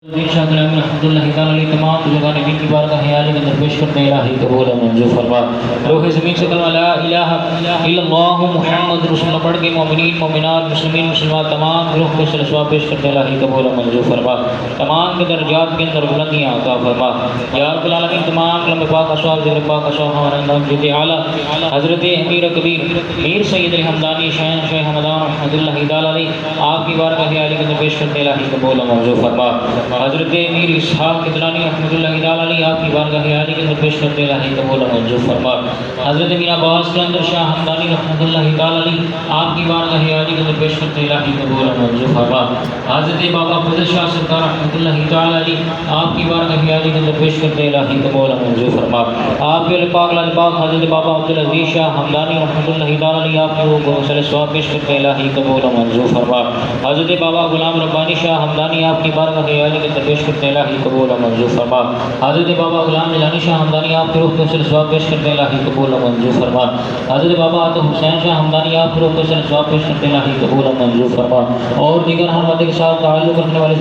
رحمۃ اللہ تعالیٰ علیہ تمام بزرگان دین کی بارگاہ حیالی میں درپیش کرتے الہی قبول و منظور فرما۔ روح زمین سے کلمہ لا الہ الا اللہ محمد رسول اللہ پڑھ کے مومنین مومنات مسلمین مسلمات تمام روح کو ثواب پیش کرتے الہی قبول و منظور فرما۔ تمام کے درجات کے اندر بلندیاں عطا فرما یا رب العالمین۔ تمام کلمہ پاک اشعار ذکر پاک اشعار ہمارے اندر جد اعلیٰ حضرت امیر کبیر میر سید الحمدانی شیخ حمدان رحمۃ اللہ تعالیٰ علیہ آپ کی بارگاہ حیالی میں درپیش کرتے الہی قبول و منظور فرما۔ حضرت امیر اسحاق کدلانی رحمۃ اللہ تعالیٰ علیہ آپ کی بارگاہ حیالی کے اندر پیش کرتے الہی قبول و منظور فرما۔ حضرت میاں عباس قلندر شاہ حمدانی رحمۃ اللہ تعالیٰ علیہ آپ کی بارگاہ حیالی کے اندر پیش کرتے الہی قبول و منظور فرما۔ حضرت بابا فضل شاہ سرکار رحمۃ اللہ تعالیٰ علیہ آپ کی بارگاہ حیالی کے اندر پیش کرتے الہی قبول و منظور فرما۔ آپ کے پاک لال پاک حضرت بابا عبدالعزیز شاہ حمدانی رحمۃ اللہ تعالیٰ علیہ آپ کے روح سے ثواب پیش کرتے الہی قبول و منظور فرما۔ حضرت بابا غلام ربانی شاہ حمدانی آپ کی بارگاہ حیالی کے اندر پیش کرتے الہی قبول و منظور فرما۔ حضرت بابا غلام جیلانی شاہ حمدانی آپ کے روح کو ثواب پیش کرتے الہی قبول و منظور فرما۔ حضرت بابا عطا حسین شاہ حمدانی آپ کے روح کو ثواب پیش کرتے الہی قبول و منظور فرما۔ اور دیگر ہم کے ساتھ تعلق رکھنے والے